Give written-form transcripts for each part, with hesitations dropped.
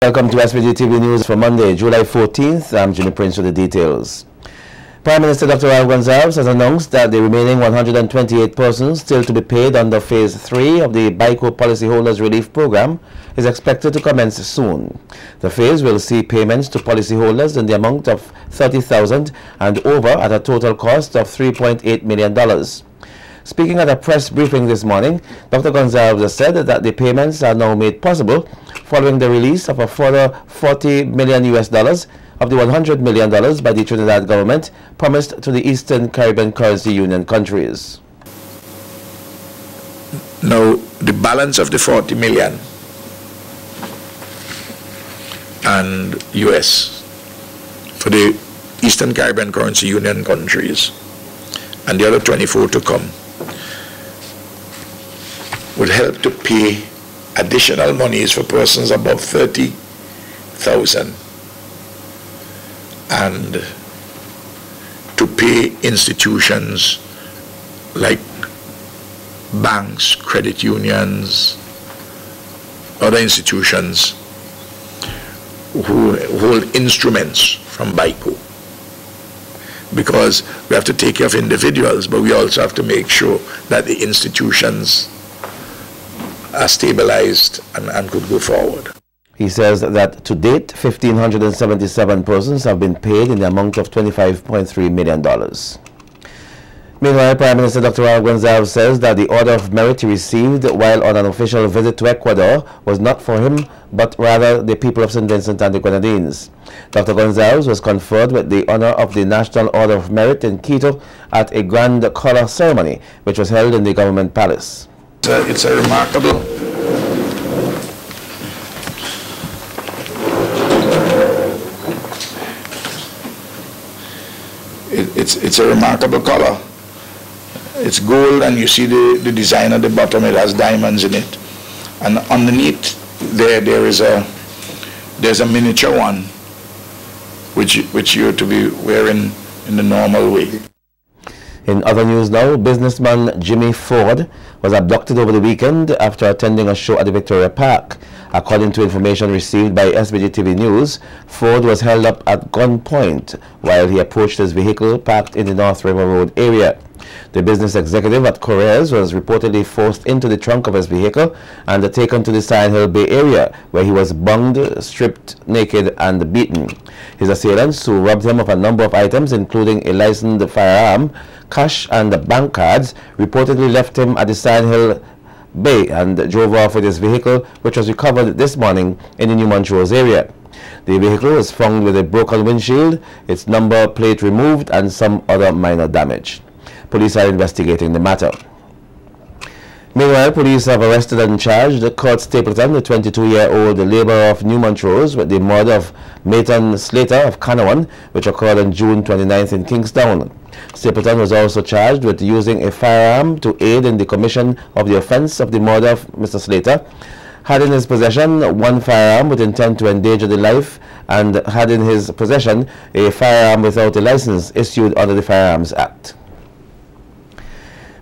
Welcome to SVG-TV News for Monday, July 14th. I'm Jimmy Prince with the details. Prime Minister Dr. Raul Gonzalez has announced that the remaining 128 persons still to be paid under Phase 3 of the BICO Policyholders Relief Program is expected to commence soon. The phase will see payments to policyholders in the amount of $30,000 and over at a total cost of $3.8 million. Speaking at a press briefing this morning, Dr. Gonzalez said that the payments are now made possible following the release of a further $40 million of the $100 million by the Trinidad government promised to the Eastern Caribbean Currency Union countries. Now, the balance of the $40 million and US for the Eastern Caribbean Currency Union countries and the other 24 to come would help to pay additional monies for persons above 30,000 and to pay institutions like banks, credit unions, other institutions who hold instruments from BICO. Because we have to take care of individuals, but we also have to make sure that the institutions are stabilized and could go forward. He says that to date, 1,577 persons have been paid in the amount of $25.3 million. Meanwhile, Prime Minister Dr. Raul Gonzalez says that the Order of Merit he received while on an official visit to Ecuador was not for him, but rather the people of St. Vincent and the Grenadines. Dr. Gonzalez was conferred with the honor of the National Order of Merit in Quito at a grand color ceremony, which was held in the government palace. It's a remarkable it's a remarkable color. It's gold, and you see the design at the bottom. It has diamonds in it, and underneath there's a miniature one which you're to be wearing in the normal way. In other news now, businessman Jimmy Ford was abducted over the weekend after attending a show at the Victoria Park. According to information received by SVG-TV News, Ford was held up at gunpoint while he approached his vehicle parked in the North River Road area. The business executive at Correa's was reportedly forced into the trunk of his vehicle and taken to the Sand Hill Bay area, where he was bunged, stripped naked, and beaten. His assailants, who robbed him of a number of items, including a licensed firearm, cash, and bank cards, reportedly left him at the Sand Hill Bay and drove off with his vehicle, which was recovered this morning in the New Montrose area. The vehicle was found with a broken windshield, its number plate removed, and some other minor damage. Police are investigating the matter. Meanwhile, police have arrested and charged Kurt Stapleton, the 22-year-old laborer of New Montrose, with the murder of Mayton Slater of Canawan, which occurred on June 29th in Kingstown. Stapleton was also charged with using a firearm to aid in the commission of the offense of the murder of Mr. Slater, had in his possession one firearm with intent to endanger the life, and had in his possession a firearm without a license issued under the Firearms Act.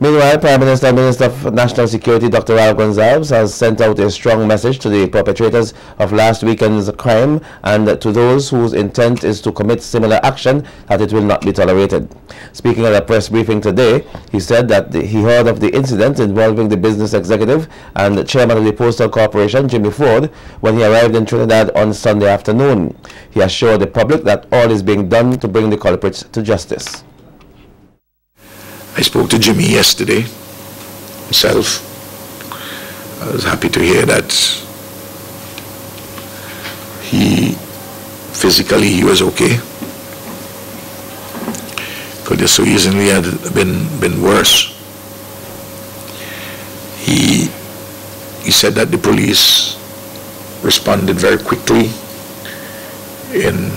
Meanwhile, Prime Minister and Minister of National Security Dr. Raul Gonzalez has sent out a strong message to the perpetrators of last weekend's crime and to those whose intent is to commit similar action that it will not be tolerated. Speaking at a press briefing today, he said that he heard of the incident involving the business executive and chairman of the Postal Corporation, Jimmy Ford, when he arrived in Trinidad on Sunday afternoon. He assured the public that all is being done to bring the culprits to justice. I spoke to Jimmy yesterday himself. I was happy to hear that he was okay. Could have so easily had been worse. He said that the police responded very quickly in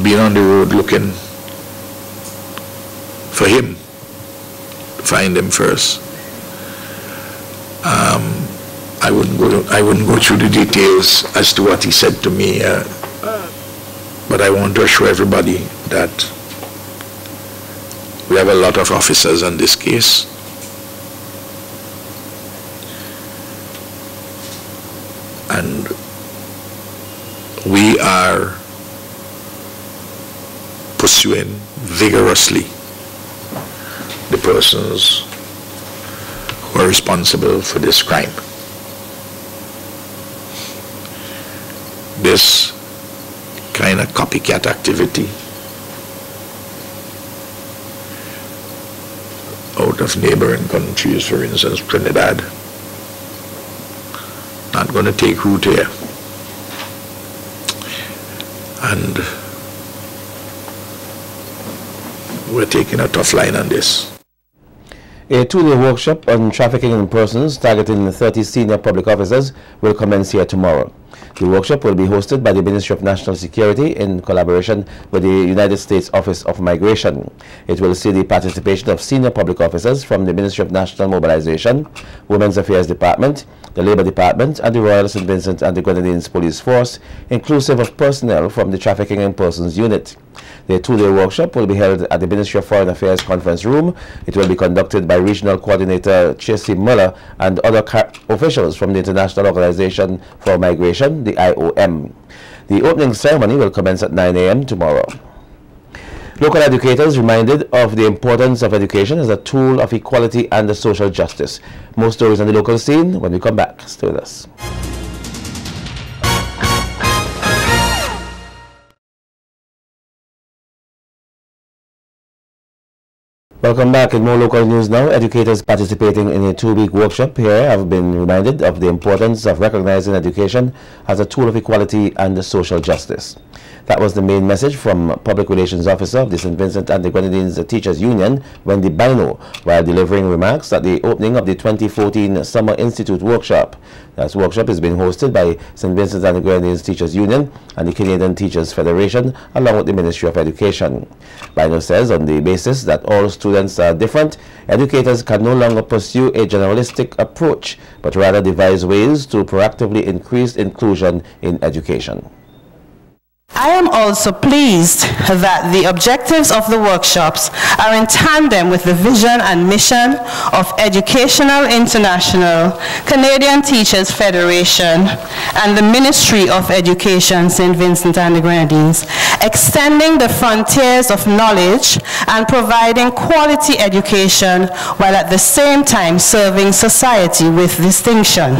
being on the road looking for him. Find him first. I wouldn't go through the details as to what he said to me, but I want to assure everybody that we have a lot of officers on this case. And we are pursuing vigorously the persons who are responsible for this crime. This kind of copycat activity out of neighboring countries, for instance Trinidad, not going to take root here. And we're taking a tough line on this. A two-day workshop on trafficking in persons targeting 30 senior public officers will commence here tomorrow. The workshop will be hosted by the Ministry of National Security in collaboration with the United States Office of Migration. It will see the participation of senior public officers from the Ministry of National Mobilization, Women's Affairs Department, the Labor Department, and the Royal St. Vincent and the Grenadines Police Force, inclusive of personnel from the Trafficking in Persons Unit. The two-day workshop will be held at the Ministry of Foreign Affairs Conference Room. It will be conducted by Regional Coordinator Chessie Muller and other officials from the International Organization for Migration, the IOM. The opening ceremony will commence at 9 a.m. tomorrow. Local educators reminded of the importance of education as a tool of equality and social justice. More stories on the local scene when we come back. Stay with us. Welcome back. In more local news now, educators participating in a two-week workshop here have been reminded of the importance of recognizing education as a tool of equality and social justice. That was the main message from Public Relations Officer of the St. Vincent and the Grenadines Teachers Union, Wendy Bino, while delivering remarks at the opening of the 2014 Summer Institute Workshop. That workshop is being hosted by St. Vincent and the Grenadines Teachers Union and the Canadian Teachers Federation, along with the Ministry of Education. Bino says on the basis that all students are different, educators can no longer pursue a generalistic approach, but rather devise ways to proactively increase inclusion in education. I am also pleased that the objectives of the workshops are in tandem with the vision and mission of Educational International, Canadian Teachers Federation, and the Ministry of Education, St. Vincent and the Grenadines, extending the frontiers of knowledge and providing quality education while at the same time serving society with distinction.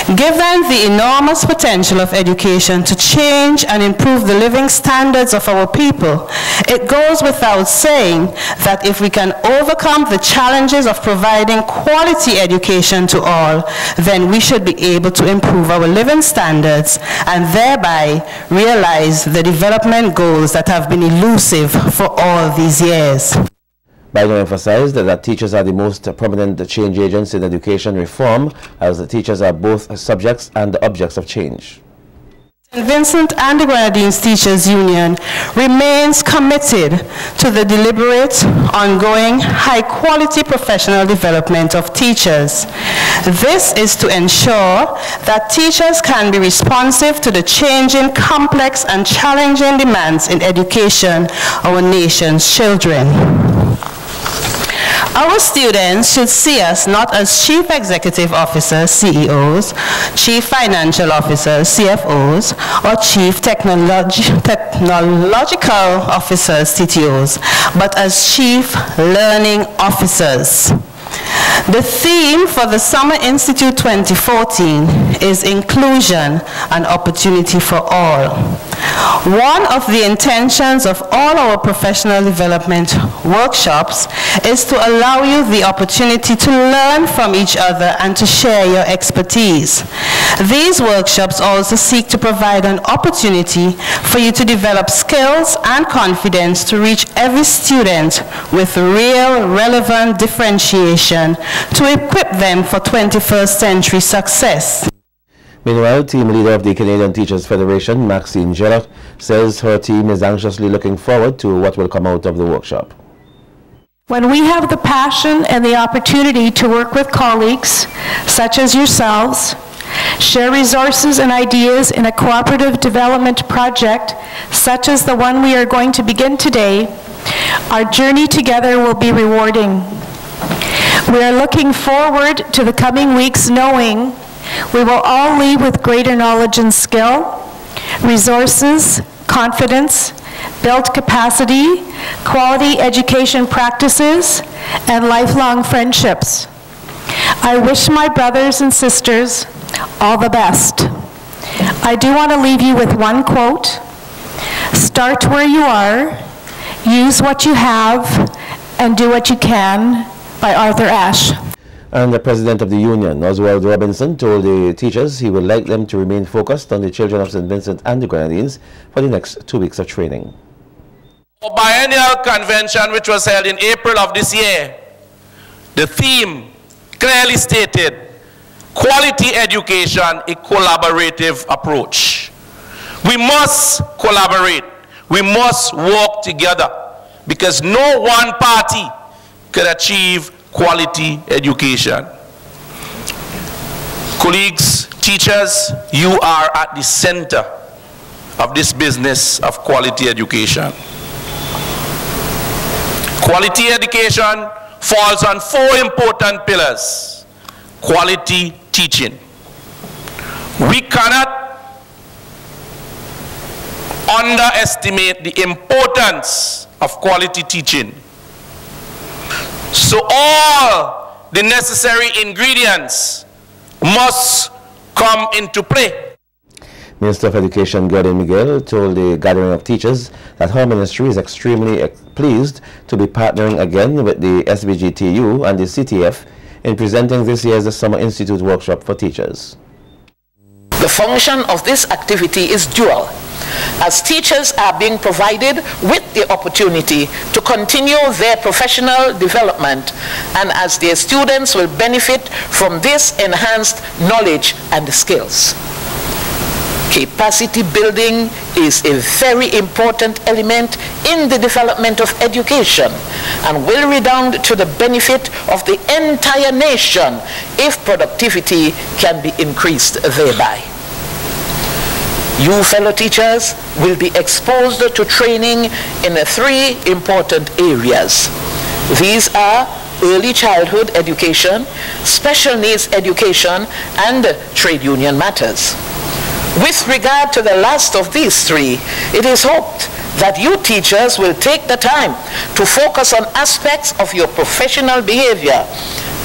Given the enormous potential of education to change and improve the living standards of our people, it goes without saying that if we can overcome the challenges of providing quality education to all, then we should be able to improve our living standards and thereby realize the development goals that have been elusive for all these years. Biden emphasized that teachers are the most prominent change agents in education reform, as the teachers are both subjects and objects of change. St. Vincent and the Grenadines Teachers Union remains committed to the deliberate, ongoing, high-quality professional development of teachers. This is to ensure that teachers can be responsive to the changing, complex, and challenging demands in education of our nation's children. Our students should see us not as Chief Executive Officers, CEOs, Chief Financial Officers, CFOs, or Chief Technological Officers, TTOs, but as Chief Learning Officers. The theme for the Summer Institute 2014 is Inclusion and Opportunity for All. One of the intentions of all our professional development workshops is to allow you the opportunity to learn from each other and to share your expertise. These workshops also seek to provide an opportunity for you to develop skills and confidence to reach every student with real, relevant differentiation to equip them for 21st century success. Meanwhile, team leader of the Canadian Teachers Federation, Maxine Gillot, says her team is anxiously looking forward to what will come out of the workshop. When we have the passion and the opportunity to work with colleagues, such as yourselves, share resources and ideas in a cooperative development project, such as the one we are going to begin today, our journey together will be rewarding. We are looking forward to the coming weeks knowing we will all leave with greater knowledge and skill, resources, confidence, built capacity, quality education practices, and lifelong friendships. I wish my brothers and sisters all the best. I do want to leave you with one quote: start where you are, use what you have, and do what you can, by Arthur Ashe. And the President of the Union, Oswald Robinson, told the teachers he would like them to remain focused on the children of St. Vincent and the Grenadines for the next 2 weeks of training. A biennial convention which was held in April of this year, the theme clearly stated, quality education, a collaborative approach. We must collaborate. We must work together because no one party could achieve quality education. Colleagues, teachers, you are at the center of this business of quality education. Quality education falls on 4 important pillars. Quality teaching. We cannot underestimate the importance of quality teaching. So all the necessary ingredients must come into play. Minister of Education Gordon Miguel told the gathering of teachers that her ministry is extremely pleased to be partnering again with the SVG-TU and the CTF in presenting this year's Summer Institute Workshop for Teachers. The function of this activity is dual, as teachers are being provided with the opportunity to continue their professional development, and as their students will benefit from this enhanced knowledge and skills. Capacity building is a very important element in the development of education and will redound to the benefit of the entire nation if productivity can be increased thereby. You fellow teachers will be exposed to training in 3 important areas. These are early childhood education, special needs education, and trade union matters. With regard to the last of these 3, it is hoped that you teachers will take the time to focus on aspects of your professional behavior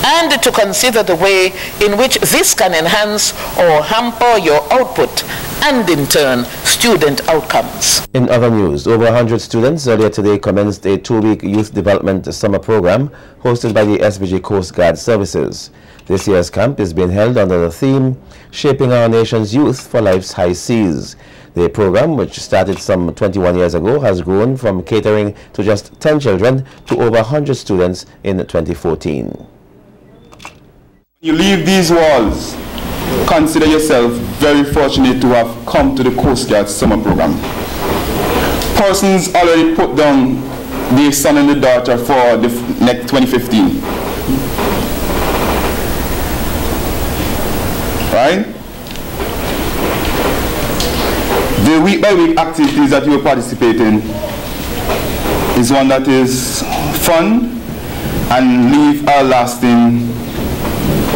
and to consider the way in which this can enhance or hamper your output and in turn student outcomes. In other news, over 100 students earlier today commenced a 2-week youth development summer program hosted by the SVG Coast Guard Services. This year's camp is being held under the theme, Shaping Our Nation's Youth for Life's High Seas. The program, which started some 21 years ago, has grown from catering to just 10 children to over 100 students in 2014. You leave these walls, consider yourself very fortunate to have come to the Coast Guard summer program. Persons already put down their son and their daughter for the next 2015. Right? The week-by-week activities that you will participate in is one that is fun and leave a lasting,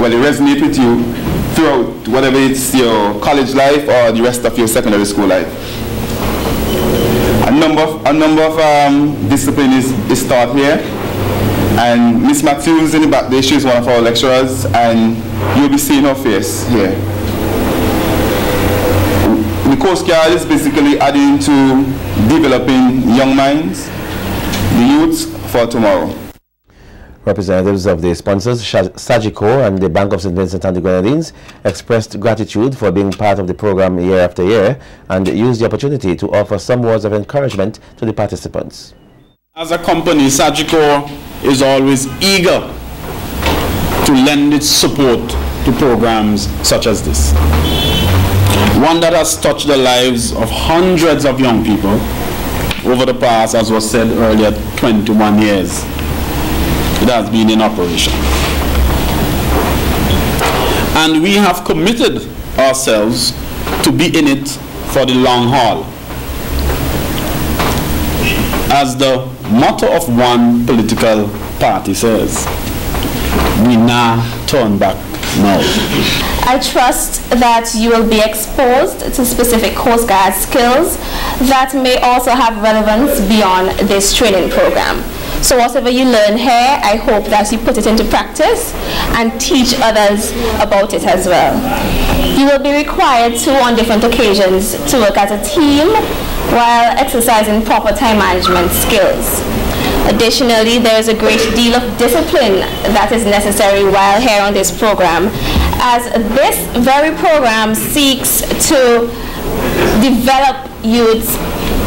well, it resonates with you throughout, whether it's your college life or the rest of your secondary school life. A number of disciplines is taught here, and Miss Matthews in the back there, she's one of our lecturers, and you'll be seeing her face here. The Coast Guard is basically adding to developing young minds, the youths for tomorrow. Representatives of the sponsors, Sagico and the Bank of St. Vincent and the Grenadines, expressed gratitude for being part of the program year after year and used the opportunity to offer some words of encouragement to the participants. As a company, Sagico is always eager to lend its support to programs such as this. One that has touched the lives of hundreds of young people over the past, as was said earlier, 21 years. It has been in operation. And we have committed ourselves to be in it for the long haul. As the motto of one political party says, we now turn back now. I trust that you will be exposed to specific Coast Guard skills that may also have relevance beyond this training program. So whatever you learn here, I hope that you put it into practice and teach others about it as well. You will be required to, on different occasions, to work as a team while exercising proper time management skills. Additionally, there is a great deal of discipline that is necessary while here on this program, as this very program seeks to develop youths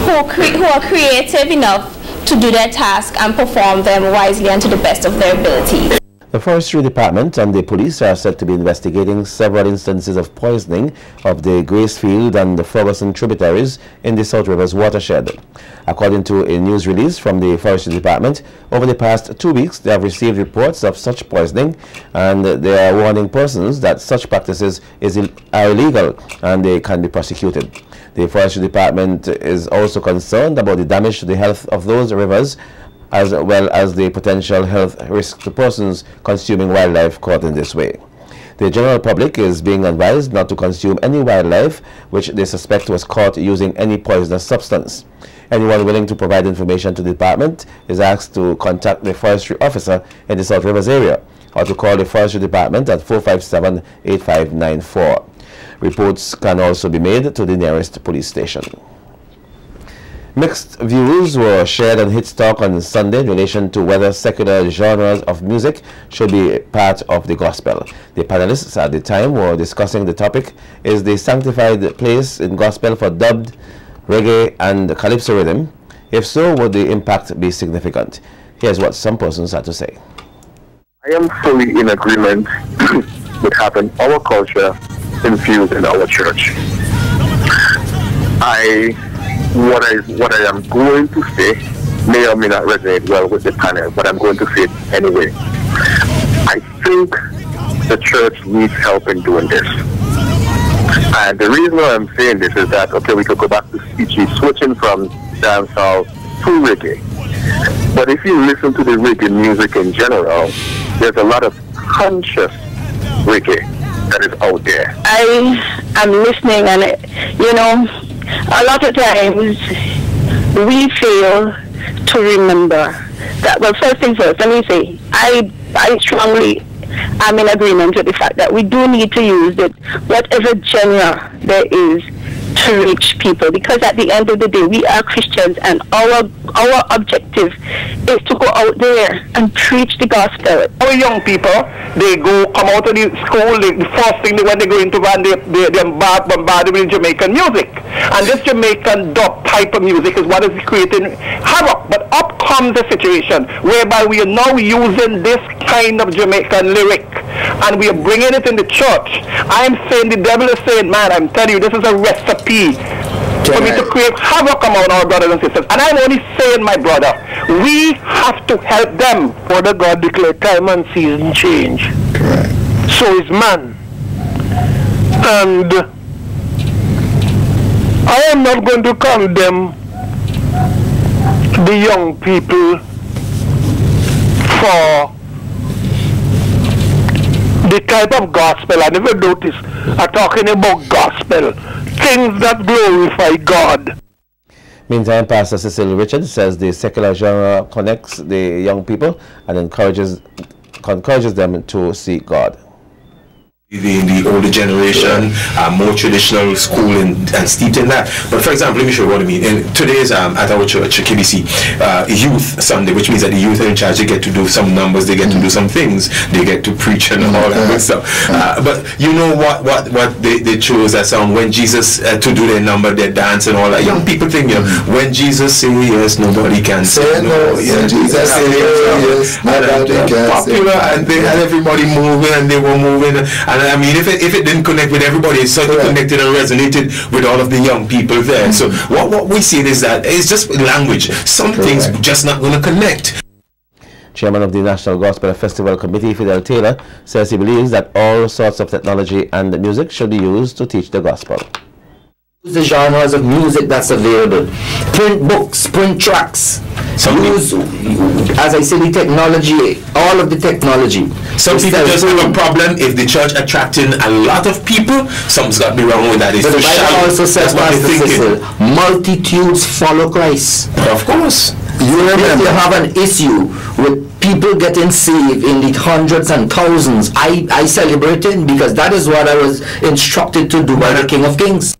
who are creative enough to do their task and perform them wisely and to the best of their ability. The Forestry Department and the police are said to be investigating several instances of poisoning of the Gracefield and the Ferguson tributaries in the South Rivers watershed. According to a news release from the Forestry Department, over the past 2 weeks they have received reports of such poisoning, and they are warning persons that such practices are illegal and they can be prosecuted. The Forestry Department is also concerned about the damage to the health of those rivers, as well as the potential health risk to persons consuming wildlife caught in this way. The general public is being advised not to consume any wildlife which they suspect was caught using any poisonous substance. Anyone willing to provide information to the department is asked to contact the forestry officer in the South Rivers area or to call the Forestry Department at 457-8594. Reports can also be made to the nearest police station. Mixed views were shared on Hits Talk on Sunday in relation to whether secular genres of music should be part of the gospel. The panelists at the time were discussing the topic: is the sanctified place in gospel for dubbed, reggae and calypso rhythm? If so, would the impact be significant? Here's what some persons had to say. I am fully in agreement with having our culture infused in our church. What I am going to say may or may not resonate well with the panel, but I'm going to say it anyway. I think the church needs help in doing this. And the reason why I'm saying this is that, okay, we could go back to CG, switching from dancehall to reggae. But if you listen to the reggae music in general, there's a lot of conscious reggae that is out there. I am listening, and you know, a lot of times we fail to remember that. Well, first thing first, let me say, I strongly am in agreement with the fact that we do need to use whatever genre there is to reach people, because at the end of the day we are Christians, and our objective is to go out there and preach the gospel. Our young people, they come out of the school, the first thing when they go into van, they bombarded with Jamaican music, and this Jamaican dub type of music is what is creating havoc. But up comes the situation whereby we are now using this kind of Jamaican lyric and we are bringing it in the church. I'm saying, the devil is saying, man, I'm telling you, this is a recipe for me to create havoc among our brothers and sisters. And I'm only saying, my brother, we have to help them. For the God declared time and season change. Correct. So is man. And I am not going to condemn the young people for the type of gospel. I never noticed are talking about gospel, things that glorify God. Meantime, Pastor Cecil Richards says the secular genre connects the young people and encourages them to seek God. The older generation are more traditional school and steeped in that. But for example, let me show you what I mean. In today's at our church, KBC, Youth Sunday, which means that the youth are in charge. They get to do some numbers, they get to do some things, they get to preach and all that good stuff. But you know what they chose that song, when Jesus to do their number, their dance and all that. Young people think, you know, when Jesus say yes, nobody can say no. Yeah, Jesus say yes, nobody can popular, and they had everybody moving, and they were moving. And I mean, if it didn't connect with everybody, it certainly connected and resonated with all of the young people there. So what we see is that it's just language. Some things just not going to connect. Chairman of the National Gospel Festival Committee, Fidel Taylor, says he believes that all sorts of technology and music should be used to teach the gospel. The genres of music that's available, print books, print tracks, use, as I said, the technology, all of the technology. Some people just have a problem if the church attracting a lot of people. Something's got to be wrong with that. But the Bible also says, multitudes follow Christ. Of course. If you have an issue with people getting saved in the hundreds and thousands, I celebrate it because that is what I was instructed to do by the King of Kings.